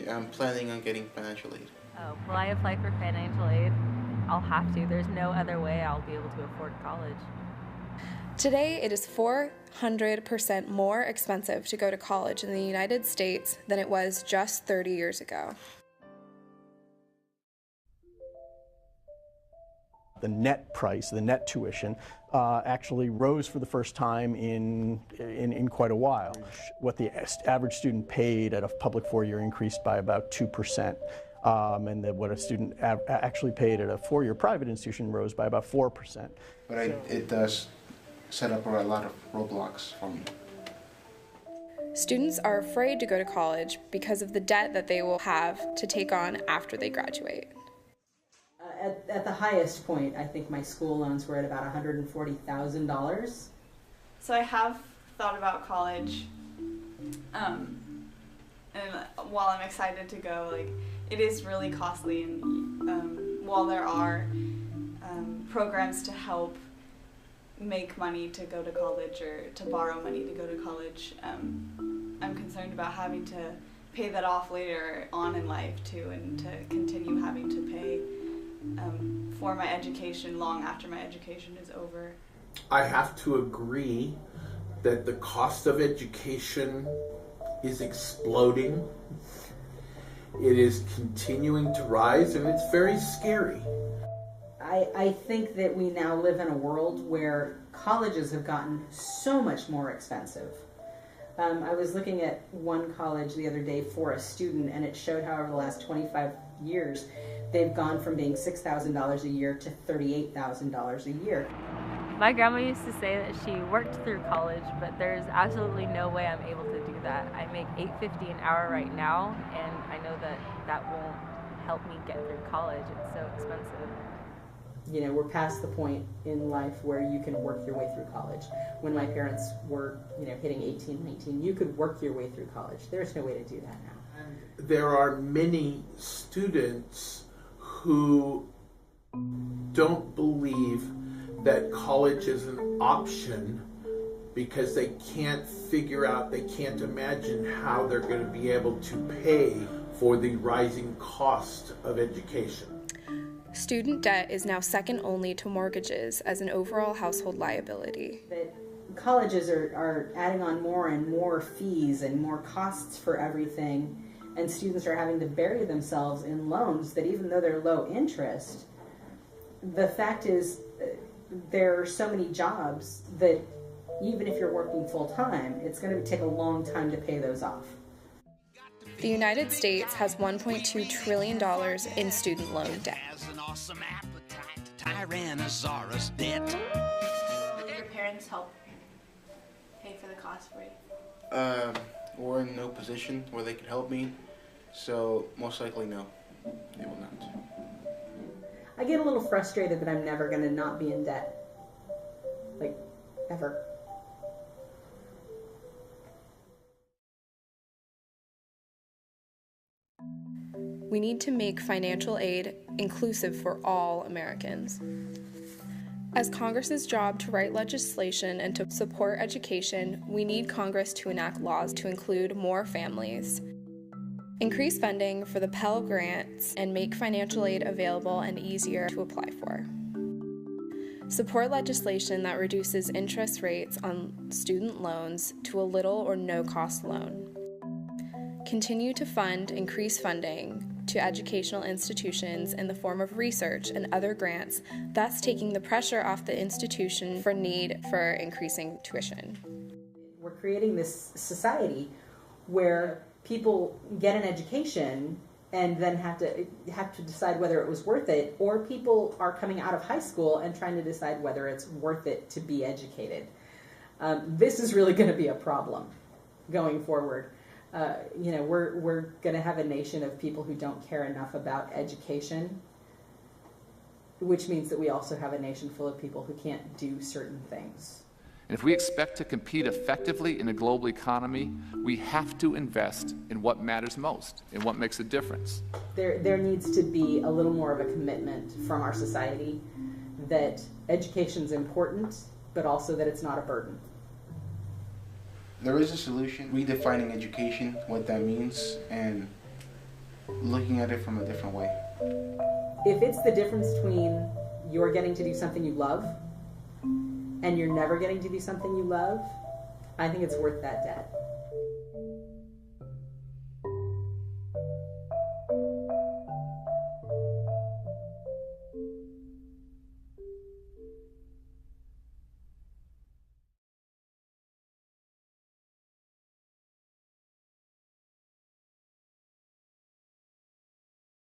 Yeah, I'm planning on getting financial aid. Oh, will I apply for financial aid? I'll have to. There's no other way I'll be able to afford college. Today, it is 400% more expensive to go to college in the United States than it was just 30 years ago. The net price, the net tuition, actually rose for the first time in quite a while. What the average student paid at a public four-year increased by about 2%. And what a student actually paid at a four-year private institution rose by about 4%. But it does set up a lot of roadblocks for me. Students are afraid to go to college because of the debt that they will have to take on after they graduate. At the highest point, I think my school loans were at about $140,000. So I have thought about college, and while I'm excited to go, like, it is really costly, and while there are programs to help make money to go to college or to borrow money to go to college, I'm concerned about having to pay that off later on in life too, and to continue having to pay for my education long after my education is over. I have to agree that the cost of education is exploding. It is continuing to rise, and it's very scary. I think that we now live in a world where colleges have gotten so much more expensive. I was looking at one college the other day for a student, and it showed how over the last 25 years they've gone from being $6,000 a year to $38,000 a year. My grandma used to say that she worked through college, but there's absolutely no way I'm able to do that. I make $8.50 an hour right now, and I know that that won't help me get through college. It's so expensive. You know, we're past the point in life where you can work your way through college. When my parents were, hitting 18, 19, you could work your way through college. There's no way to do that now. There are many students who don't believe that college is an option because they can't figure out, they can't imagine how they're going to be able to pay for the rising cost of education. Student debt is now second only to mortgages as an overall household liability. That colleges are adding on more and more fees and more costs for everything, and students are having to bury themselves in loans that, even though they're low interest, the fact is there are so many jobs that even if you're working full time, it's going to take a long time to pay those off. The United States has $1.2 trillion in student loan debt. Did your parents help pay for the cost for you? We're in no position where they can help me, so most likely no, they will not. I get a little frustrated that I'm never going to not be in debt. Like, ever. We need to make financial aid inclusive for all Americans. As Congress's job to write legislation and to support education, we need Congress to enact laws to include more families, increase funding for the Pell Grants, and make financial aid available and easier to apply for. Support legislation that reduces interest rates on student loans to a little or no cost loan. Continue to fund increased funding to educational institutions in the form of research and other grants, thus taking the pressure off the institution for need for increasing tuition. We're creating this society where people get an education and then have to decide whether it was worth it, or people are coming out of high school and trying to decide whether it's worth it to be educated. This is really going to be a problem going forward. We're going to have a nation of people who don't care enough about education, which means that we also have a nation full of people who can't do certain things. And if we expect to compete effectively in a global economy, we have to invest in what matters most, in what makes a difference. There needs to be a little more of a commitment from our society that education is important, but also that it's not a burden. There is a solution, redefining education, what that means, and looking at it from a different way. If it's the difference between you're getting to do something you love and you're never getting to do something you love, I think it's worth that debt.